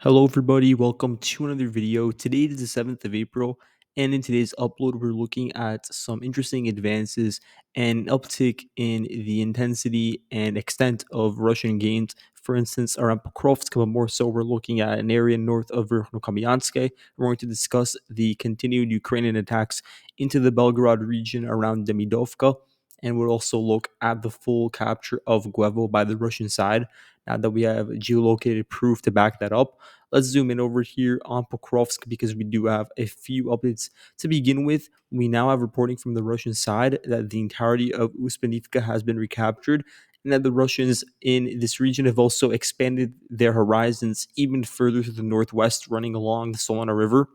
Hello, everybody. Welcome to another video. Today is the 7th of April, and in today's upload, we're looking at some interesting advances and uptick in the intensity and extent of Russian gains. For instance, around Pokrovsk, but more so, we're looking at an area north of Verkhnokamianske. We're going to discuss the continued Ukrainian attacks into the Belgorod region around Demidovka, and we'll also look at the full capture of Guevo by the Russian side. Now that we have geolocated proof to back that up, let's zoom in over here on Pokrovsk because we do have a few updates. To begin with, we now have reporting from the Russian side that the entirety of Uspenivka has been recaptured, and that the Russians in this region have also expanded their horizons even further to the northwest, running along the Solana River,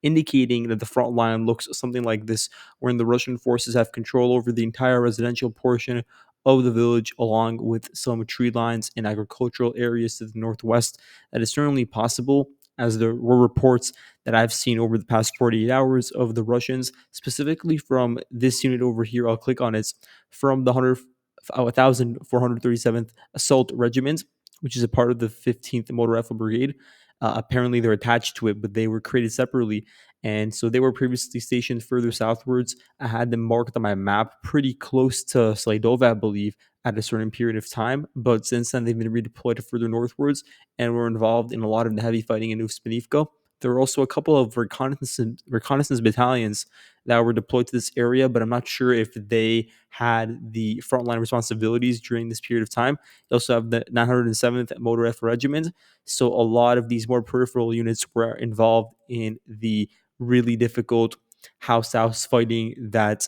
indicating that the front line looks something like this, wherein the Russian forces have control over the entire residential portion of the village, along with some tree lines and agricultural areas to the northwest. That is certainly possible, as there were reports that I've seen over the past 48 hours of the Russians, specifically from this unit over here. I'll click on it, from the 1437th Assault Regiment, which is a part of the 15th Motor Rifle Brigade. Apparently, they're attached to it, but they were created separately. And so they were previously stationed further southwards. I had them marked on my map pretty close to Sladova, I believe, at a certain period of time. But since then, they've been redeployed further northwards and were involved in a lot of the heavy fighting in Uspenivka. There were also a couple of reconnaissance battalions that were deployed to this area, but I'm not sure if they had the frontline responsibilities during this period of time. They also have the 907th Motor Rifle Regiment. So a lot of these more peripheral units were involved in the really difficult house to house fighting that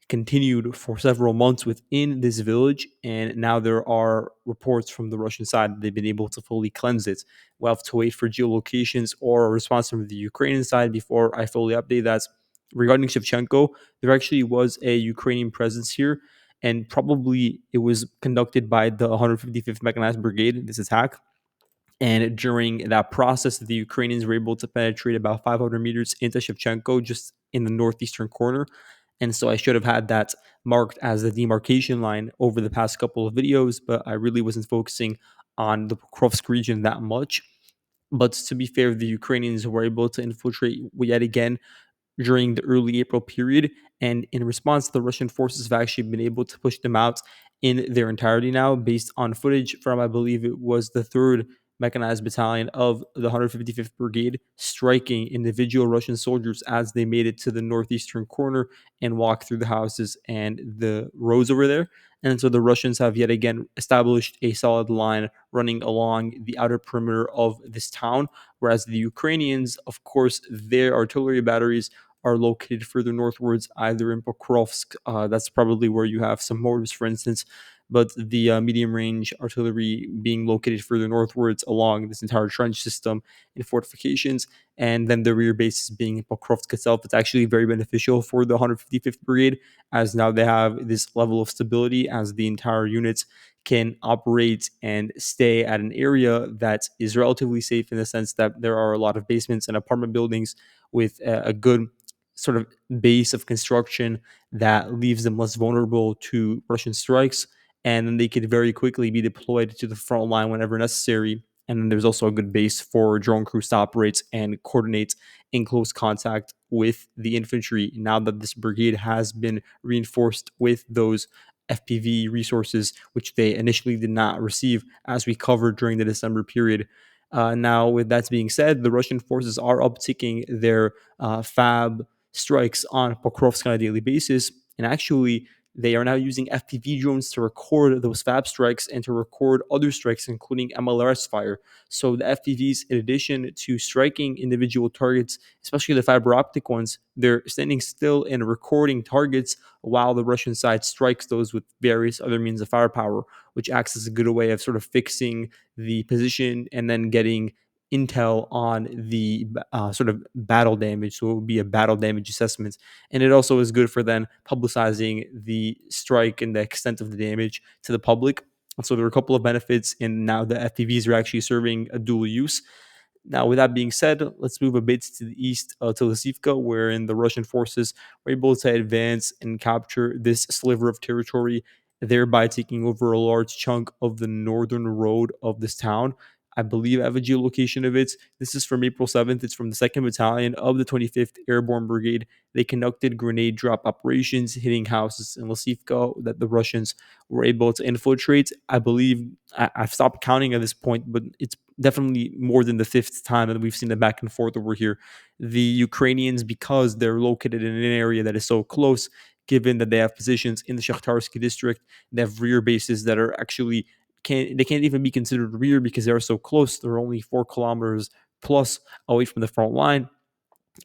continued for several months within this village. And now there are reports from the Russian side that they've been able to fully cleanse it. We'll have to wait for geolocations or a response from the Ukrainian side before I fully update that. Regarding Shevchenko, there actually was a Ukrainian presence here, and probably it was conducted by the 155th Mechanized Brigade, this attack. And during that process, the Ukrainians were able to penetrate about 500 meters into Shevchenko, just in the northeastern corner. And so I should have had that marked as the demarcation line over the past couple of videos, but I really wasn't focusing on the Pokrovsk region that much. But to be fair, the Ukrainians were able to infiltrate yet again during the early April period. And in response, the Russian forces have actually been able to push them out in their entirety now, based on footage from, I believe it was the 3rd Mechanized Battalion of the 155th Brigade, striking individual Russian soldiers as they made it to the northeastern corner and walked through the houses and the roads over there. And so the Russians have yet again established a solid line running along the outer perimeter of this town, whereas the Ukrainians, of course, their artillery batteries are located further northwards, either in Pokrovsk. That's probably where you have some mortars, for instance, but the medium range artillery being located further northwards along this entire trench system and fortifications. And then the rear bases being in Pokrovsk itself. It's actually very beneficial for the 155th Brigade, as now they have this level of stability as the entire units can operate and stay at an area that is relatively safe, in the sense that there are a lot of basements and apartment buildings with a good sort of base of construction that leaves them less vulnerable to Russian strikes. And then they could very quickly be deployed to the front line whenever necessary. And then there's also a good base for drone crews to operate and coordinate in close contact with the infantry, now that this brigade has been reinforced with those FPV resources, which they initially did not receive, as we covered during the December period. Now, with that being said, the Russian forces are upticking their FAB strikes on Pokrovsk on a daily basis. And actually, they are now using FPV drones to record those FAB strikes and to record other strikes, including MLRS fire. So the FPVs, in addition to striking individual targets, especially the fiber optic ones, they're standing still and recording targets while the Russian side strikes those with various other means of firepower, which acts as a good way of sort of fixing the position and then getting intel on the sort of battle damage. So it would be a battle damage assessment. And it also is good for then publicizing the strike and the extent of the damage to the public. And so there are a couple of benefits, and now the FPVs are actually serving a dual use. Now, with that being said, let's move a bit to the east, to Lysivka, wherein the Russian forces were able to advance and capture this sliver of territory, thereby taking over a large chunk of the northern road of this town. I believe I have a geolocation of it. This is from April 7th. It's from the 2nd Battalion of the 25th Airborne Brigade. They conducted grenade drop operations hitting houses in Lasivka that the Russians were able to infiltrate. I believe I've stopped counting at this point, but it's definitely more than the fifth time that we've seen the back and forth over here. The Ukrainians, because they're located in an area that is so close, given that they have positions in the Shakhtarsky district, they have rear bases that are actually can't even be considered rear because they are so close. They're only 4 kilometers plus away from the front line,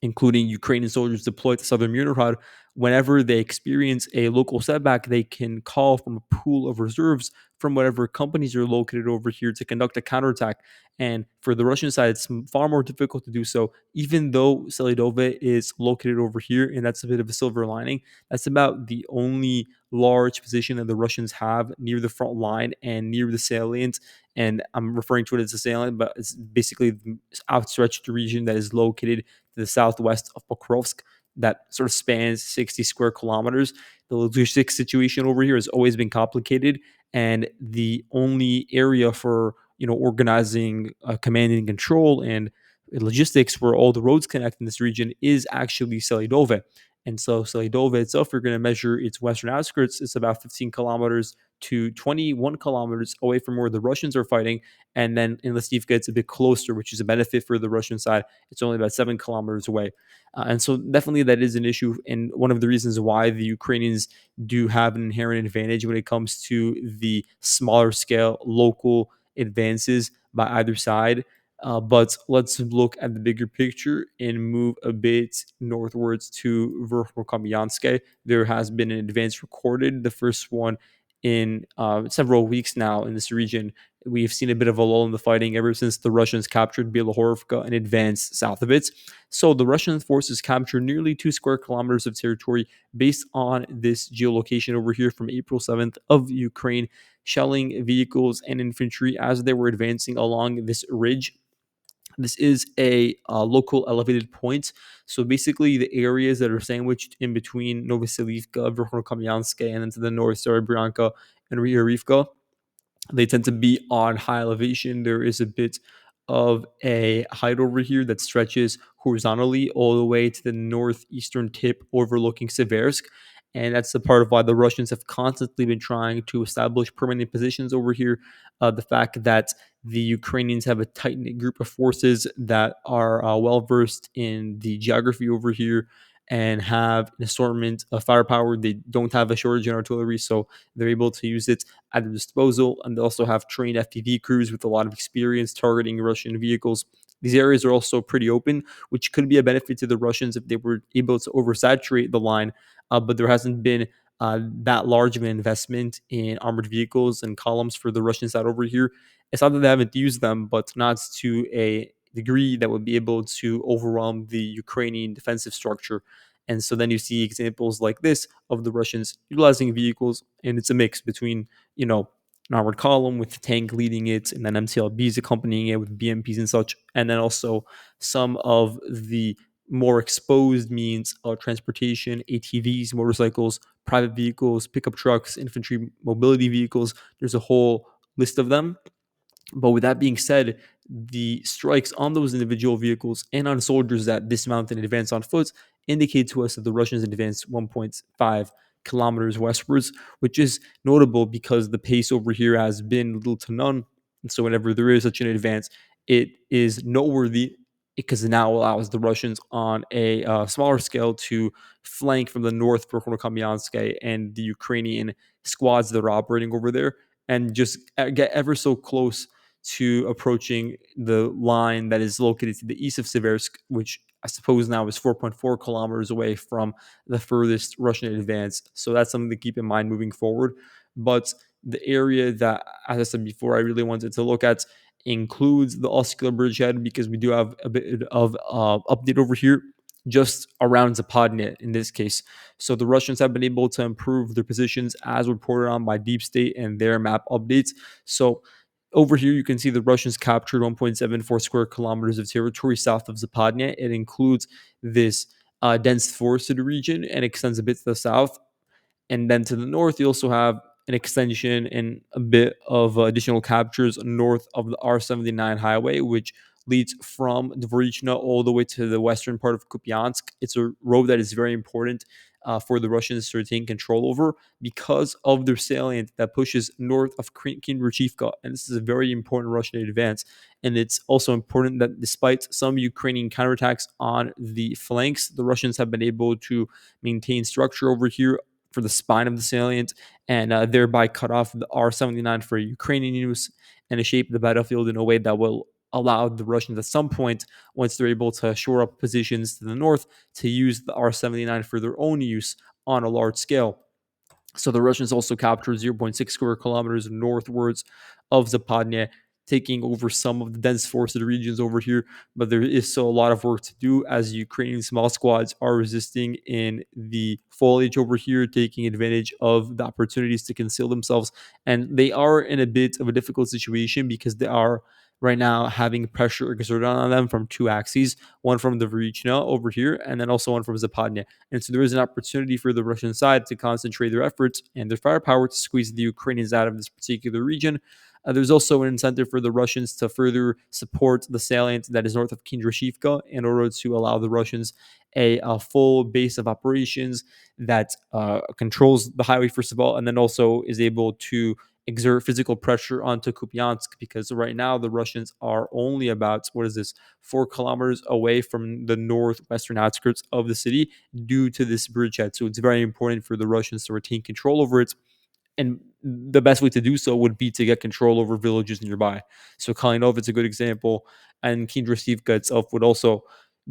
including Ukrainian soldiers deployed to southern Murad. Whenever they experience a local setback, they can call from a pool of reserves from whatever companies are located over here to conduct a counterattack. And for the Russian side, it's far more difficult to do so, even though Selidove is located over here, and that's a bit of a silver lining. That's about the only large position that the Russians have near the front line and near the salient. And I'm referring to it as a salient, but it's basically the outstretched region that is located to the southwest of Pokrovsk that sort of spans 60 square kilometers. The logistics situation over here has always been complicated, and the only area for organizing command and control and logistics where all the roads connect in this region is actually Selidove. And so Selidove itself, you're going to measure its western outskirts, it's about 15 kilometers to 21 kilometers away from where the Russians are fighting. And then in Lisivka, it's a bit closer, which is a benefit for the Russian side. It's only about 7 kilometers away. And so definitely that is an issue. And one of the reasons why the Ukrainians do have an inherent advantage when it comes to the smaller scale local advances by either side. But let's look at the bigger picture and move a bit northwards to Verkhovno-Kamyanske. There has been an advance recorded, the first one in several weeks now in this region. We've seen a bit of a lull in the fighting ever since the Russians captured Bielorhovka and advanced south of it. So the Russian forces captured nearly 2 square kilometers of territory based on this geolocation over here from April 7th of Ukraine, shelling vehicles and infantry as they were advancing along this ridge. This is a local elevated point. So basically, the areas that are sandwiched in between Novoselivka, Verkhovno-Kamyanske, and then to the north, Serebryanka and Ryarivka, they tend to be on high elevation. There is a bit of a height over here that stretches horizontally all the way to the northeastern tip overlooking Seversk. And that's the part of why the Russians have constantly been trying to establish permanent positions over here. The fact that the Ukrainians have a tight knit group of forces that are well versed in the geography over here and have an assortment of firepower. They don't have a shortage in artillery, so they're able to use it at their disposal. And they also have trained FPV crews with a lot of experience targeting Russian vehicles. These areas are also pretty open, which could be a benefit to the Russians if they were able to oversaturate the line. But there hasn't been that large of an investment in armored vehicles and columns for the Russian side over here. It's not that they haven't used them, but not to a degree that would be able to overwhelm the Ukrainian defensive structure. And so then you see examples like this of the Russians utilizing vehicles, and it's a mix between, an armored column with the tank leading it, and then MTLBs accompanying it with BMPs and such, and then also some of the more exposed means of transportation, ATVs, motorcycles, private vehicles, pickup trucks, infantry mobility vehicles. There's a whole list of them. But with that being said, the strikes on those individual vehicles and on soldiers that dismount and advance on foot indicate to us that the Russians advanced 1.5 kilometers westwards, which is notable because the pace over here has been little to none. And so, whenever there is such an advance, it is noteworthy because it now allows the Russians on a smaller scale to flank from the north for Kamianske and the Ukrainian squads that are operating over there and just get ever so close to approaching the line that is located to the east of Seversk, which I suppose now is 4.4 kilometers away from the furthest Russian advance. So that's something to keep in mind moving forward. But the area that, as I said before, I really wanted to look at includes the Oskar bridgehead because we do have a bit of update over here just around Zapadne in this case. So the Russians have been able to improve their positions as reported on by Deep State and their map updates. So over here, you can see the Russians captured 1.74 square kilometers of territory south of Zapadne. It includes this dense forested region and extends a bit to the south. And then to the north, you also have an extension and a bit of additional captures north of the R-79 highway, which leads from Dvorichna all the way to the western part of Kupiansk. It's a road that is very important for the Russians to retain control over because of their salient that pushes north of Kindrachivka. And this is a very important Russian advance. And it's also important that despite some Ukrainian counterattacks on the flanks, the Russians have been able to maintain structure over here for the spine of the salient and thereby cut off the R-79 for Ukrainian use and to shape the battlefield in a way that will allow the Russians at some point, once they're able to shore up positions to the north, to use the R-79 for their own use on a large scale. So the Russians also captured zero point 0.6 square kilometers northwards of Zapadne, taking over some of the dense forested regions over here. But there is still a lot of work to do as Ukrainian small squads are resisting in the foliage over here, taking advantage of the opportunities to conceal themselves. And they are in a bit of a difficult situation because they are right now having pressure exerted on them from two axes, one from the Vrichna over here, and then also one from Zapadne. And so there is an opportunity for the Russian side to concentrate their efforts and their firepower to squeeze the Ukrainians out of this particular region. There's also an incentive for the Russians to further support the salient that is north of Kindrashivka in order to allow the Russians a full base of operations that controls the highway, first of all, and then also is able to exert physical pressure onto Kupiansk because right now the Russians are only about, 4 kilometers away from the northwestern outskirts of the city due to this bridgehead. So it's very important for the Russians to retain control over it. And the best way to do so would be to get control over villages nearby. So Kalinov is a good example, and Kindrasivka itself would also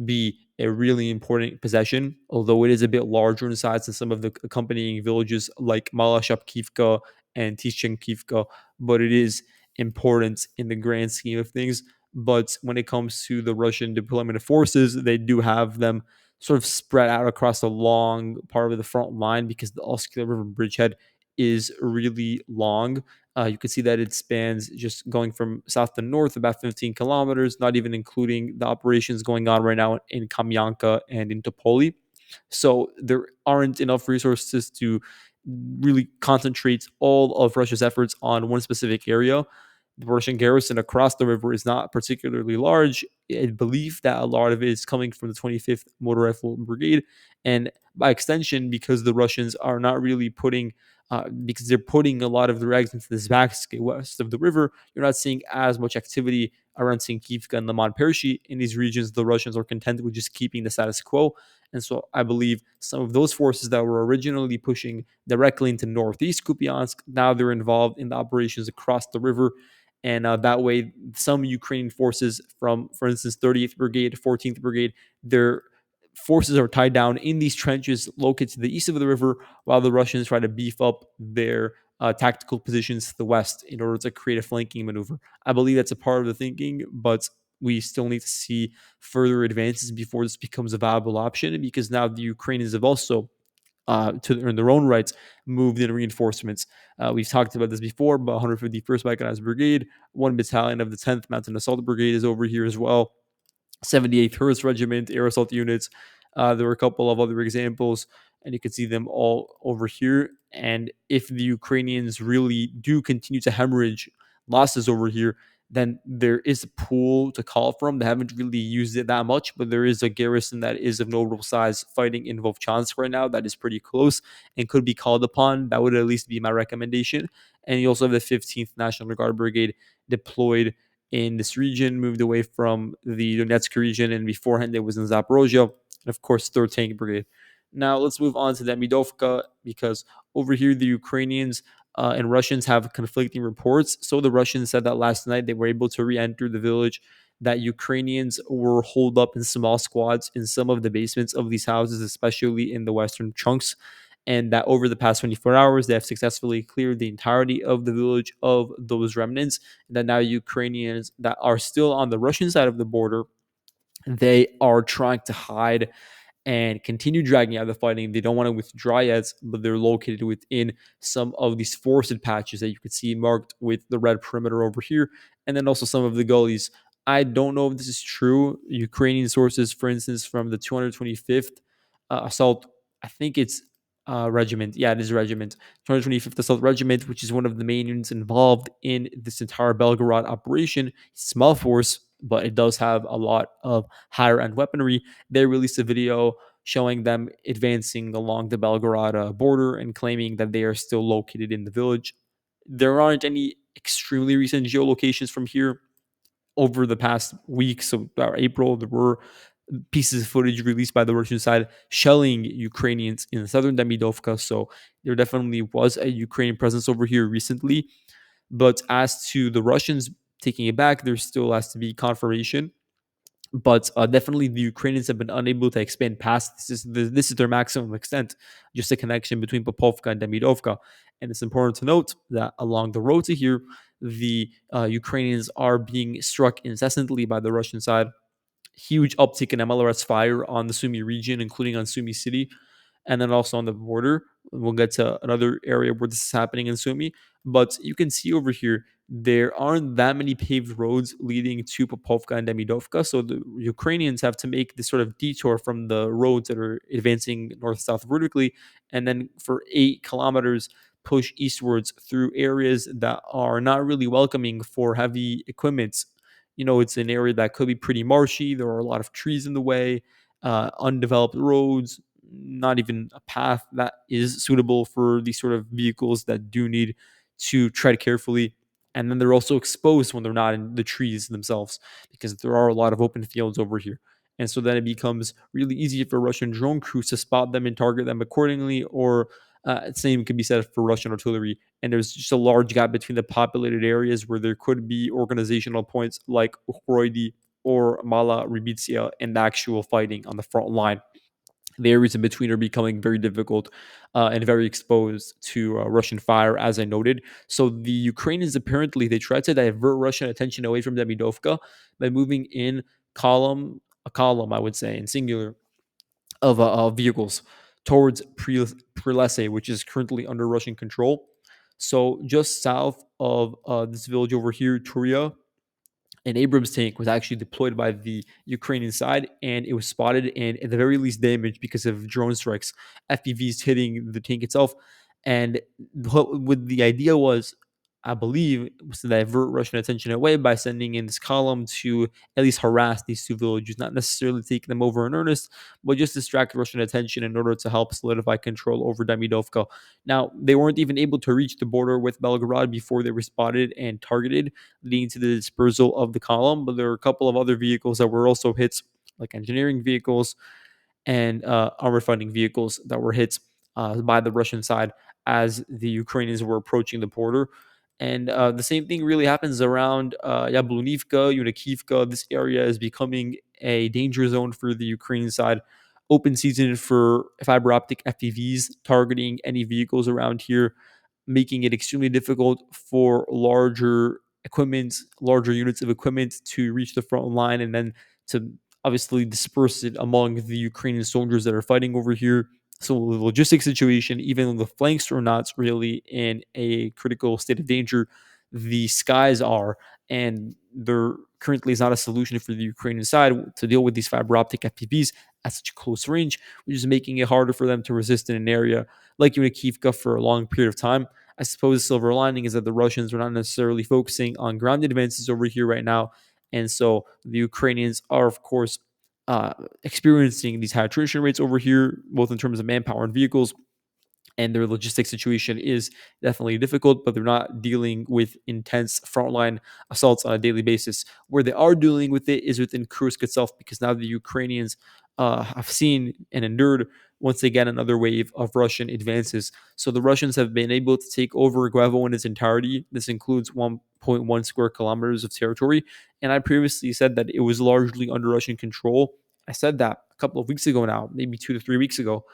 be a really important possession, although it is a bit larger in size than some of the accompanying villages like Malashapkivka and Tishchenkivka, but it is important in the grand scheme of things. But when it comes to the Russian deployment of forces, they do have them sort of spread out across a long part of the front line because the Oskil River bridgehead is really long. You can see that it spans just going from south to north about 15 kilometers, not even including the operations going on right now in Kamyanka and in Topoli. So there aren't enough resources to really concentrate all of Russia's efforts on one specific area. The Russian garrison across the river is not particularly large. I believe that a lot of it is coming from the 25th Motor Rifle Brigade, and by extension, because the Russians are not really putting because they're putting a lot of their eggs into this basket west of the river, you're not seeing as much activity around Sinkivka and Lemon Pershi. In these regions, the Russians are content with just keeping the status quo. And so I believe some of those forces that were originally pushing directly into northeast Kupiansk, now they're involved in the operations across the river. And that way, some Ukrainian forces from, for instance, 30th Brigade, 14th Brigade, their forces are tied down in these trenches located to the east of the river, while the Russians try to beef up their tactical positions to the west in order to create a flanking maneuver. I believe that's a part of the thinking, but we still need to see further advances before this becomes a viable option because now the Ukrainians have also in their own rights, moved in reinforcements. We've talked about this before, but 151st Mechanized Brigade, 1 battalion of the 10th Mountain Assault Brigade is over here as well. 78th Hurst Regiment, air assault units. There were a couple of other examples, and you can see them all over here. And if the Ukrainians really do continue to hemorrhage losses over here, then there is a pool to call from. They haven't really used it that much, but there is a garrison that is of notable size fighting in Vovchansk right now that is pretty close and could be called upon. That would at least be my recommendation. And you also have the 15th National Guard Brigade deployed in this region, moved away from the Donetsk region, and beforehand it was in Zaporozhye, and of course, 3rd Tank Brigade. Now let's move on to Demidovka because over here the Ukrainians and Russians have conflicting reports. So the Russians said that last night they were able to re-enter the village, that Ukrainians were holed up in small squads in some of the basements of these houses, especially in the western chunks, and that over the past 24 hours they have successfully cleared the entirety of the village of those remnants, and that now Ukrainians that are still on the Russian side of the border, they are trying to hide and continue dragging out the fighting. They don't want to withdraw yet, but they're located within some of these forested patches that you can see marked with the red perimeter over here, and then also some of the gullies. I don't know if this is true. Ukrainian sources, for instance, from the 225th assault, I think it's regiment. Yeah, it is a regiment. 225th Assault Regiment, which is one of the main units involved in this entire Belgorod operation. Small force, but it does have a lot of higher end weaponry. They released a video showing them advancing along the Belgorod border and claiming that they are still located in the village. There aren't any extremely recent geolocations from here over the past week. So, April, there were pieces of footage released by the Russian side shelling Ukrainians in southern Demidovka. So there definitely was a Ukrainian presence over here recently. But as to the Russians taking it back, there still has to be confirmation. But definitely, the Ukrainians have been unable to expand past this is their maximum extent, just a connection between Popovka and Demidovka. And it's important to note that along the road to here, the Ukrainians are being struck incessantly by the Russian side. Huge uptick in MLRS fire on the Sumy region, including on Sumy City, and then also on the border. We'll get to another area where this is happening in Sumy. But you can see over here, there aren't that many paved roads leading to Popovka and Demidovka. So the Ukrainians have to make this sort of detour from the roads that are advancing north south vertically. And then for 8 kilometers, push eastwards through areas that are not really welcoming for heavy equipment. It's an area that could be pretty marshy. There are a lot of trees in the way, undeveloped roads, not even a path that is suitable for these sort of vehicles that do need to tread carefully. And then they're also exposed when they're not in the trees themselves because there are a lot of open fields over here. And so then it becomes really easy for Russian drone crews to spot them and target them accordingly, or same could be said for Russian artillery. And there's just a large gap between the populated areas where there could be organizational points like Ukroidi or Mala Ribitsia and the actual fighting on the front line. The areas in between are becoming very difficult and very exposed to Russian fire, as I noted. So the Ukrainians apparently they tried to divert Russian attention away from Demidovka by moving in a column, I would say, in singular, of vehicles towards Prilese, which is currently under Russian control. So just south of this village over here, Turia, an Abrams tank was actually deployed by the Ukrainian side, and it was spotted and at the very least damaged because of drone strikes, FPVs hitting the tank itself. And what the idea was, I believe, was to divert Russian attention away by sending in this column to at least harass these two villages, not necessarily take them over in earnest, but just distract Russian attention in order to help solidify control over Demidovka. Now, they weren't even able to reach the border with Belgorod before they were spotted and targeted, leading to the dispersal of the column. But there are a couple of other vehicles that were also hit, like engineering vehicles and armor fighting vehicles that were hit by the Russian side as the Ukrainians were approaching the border. And the same thing really happens around Yablunivka, Yunikivka. This area is becoming a danger zone for the Ukrainian side. Open season for fiber optic FPVs targeting any vehicles around here, making it extremely difficult for larger units of equipment to reach the front line and then to obviously disperse it among the Ukrainian soldiers that are fighting over here. So the logistics situation, even though the flanks are not really in a critical state of danger, the skies are, and there currently is not a solution for the Ukrainian side to deal with these fiber optic FPVs at such a close range, which is making it harder for them to resist in an area like Yunikivka for a long period of time. I suppose the silver lining is that the Russians are not necessarily focusing on ground advances over here right now. And so the Ukrainians are, of course, experiencing these high attrition rates over here, both in terms of manpower and vehicles, and their logistics situation is definitely difficult, but they're not dealing with intense frontline assaults on a daily basis. Where they are dealing with it is within Kursk itself, because now the Ukrainians have seen and endured once again another wave of Russian advances. So the Russians have been able to take over Guevo in its entirety. This includes 1.1 square kilometers of territory. And I previously said that it was largely under Russian control. I said that a couple of weeks ago now, maybe 2 to 3 weeks ago.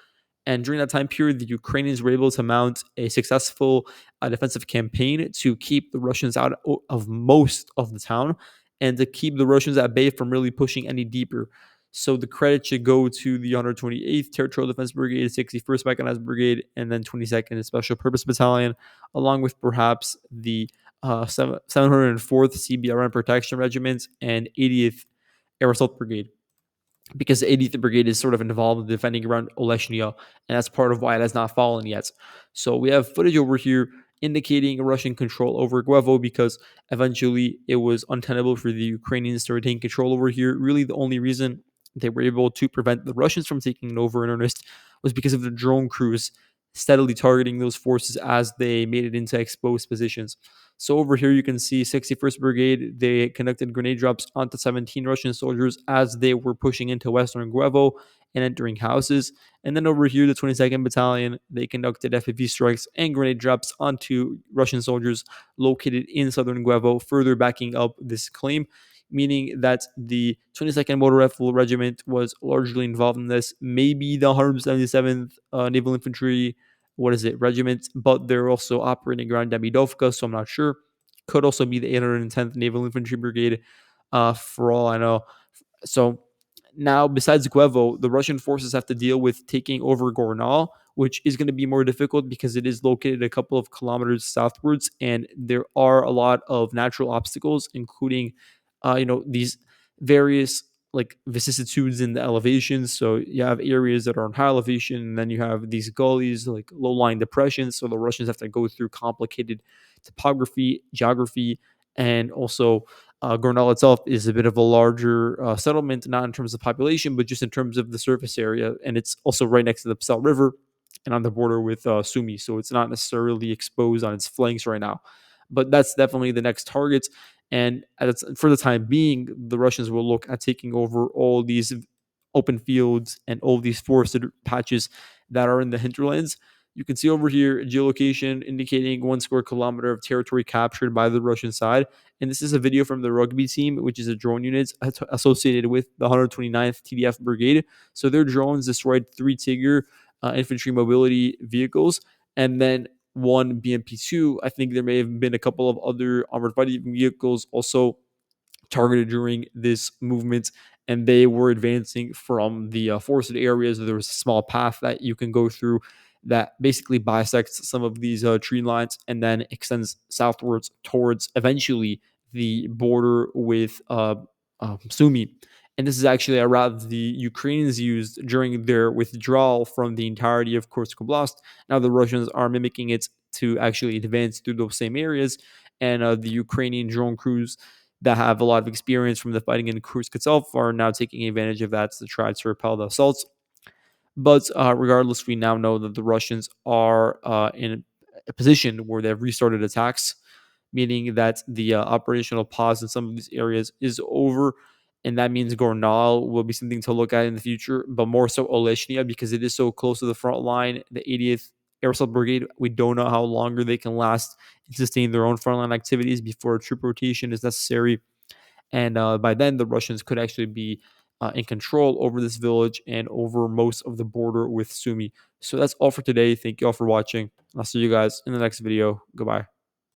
And during that time period, the Ukrainians were able to mount a successful defensive campaign to keep the Russians out of most of the town and to keep the Russians at bay from really pushing any deeper. So the credit should go to the 128th Territorial Defense Brigade, 61st Mechanized Brigade, and then 22nd Special Purpose Battalion, along with perhaps the 704th CBRN Protection Regiment and 80th Air Assault Brigade. because the 80th Brigade is sort of involved in defending around Oleshnia, and that's part of why it has not fallen yet. So we have footage over here indicating Russian control over Guevo because eventually it was untenable for the Ukrainians to retain control over here. Really, the only reason they were able to prevent the Russians from taking it over in earnest was because of the drone crews steadily targeting those forces as they made it into exposed positions. So over here you can see 61st Brigade, they conducted grenade drops onto 17 Russian soldiers as they were pushing into western Guevo and entering houses. And then over here, the 22nd Battalion, they conducted FPV strikes and grenade drops onto Russian soldiers located in southern Guevo, further backing up this claim, meaning that the 22nd Motor Rifle Regiment was largely involved in this. Maybe the 177th Naval Infantry, regiment, but they're also operating around Demidovka, so I'm not sure. Could also be the 810th Naval Infantry Brigade, for all I know. So now, besides Guevo, the Russian forces have to deal with taking over Gornal, which is going to be more difficult because it is located a couple of kilometers southwards, and there are a lot of natural obstacles, including, these various like vicissitudes in the elevations. So you have areas that are on high elevation, and then you have these gullies, like low-lying depressions. So the Russians have to go through complicated topography, geography, and also Gornal itself is a bit of a larger settlement, not in terms of population, but just in terms of the surface area. And it's also right next to the Psel River and on the border with Sumy. So it's not necessarily exposed on its flanks right now. But that's definitely the next target. And for the time being, the Russians will look at taking over all these open fields and all these forested patches that are in the hinterlands. You can see over here a geolocation indicating 1 square kilometer of territory captured by the Russian side. And this is a video from the rugby team, which is a drone unit associated with the 129th TDF Brigade. So their drones destroyed 3 Tiger infantry mobility vehicles, and then one BMP-2. I think there may have been a couple of other armored fighting vehicles also targeted during this movement, and they were advancing from the forested areas. There was a small path that you can go through that basically bisects some of these tree lines and then extends southwards towards eventually the border with Sumy. And this is actually a route the Ukrainians used during their withdrawal from the entirety of Kursk Oblast. Now the Russians are mimicking it to actually advance through those same areas, and the Ukrainian drone crews that have a lot of experience from the fighting in Kursk itself are now taking advantage of that to try to repel the assaults. But regardless, we now know that the Russians are in a position where they've restarted attacks, meaning that the operational pause in some of these areas is over. And that means Gornal will be something to look at in the future, but more so Oleshnia because it is so close to the front line. The 80th Air Assault Brigade, we don't know how longer they can last and sustain their own frontline activities before a troop rotation is necessary. And by then, the Russians could actually be in control over this village and over most of the border with Sumy. So that's all for today. Thank you all for watching. I'll see you guys in the next video. Goodbye.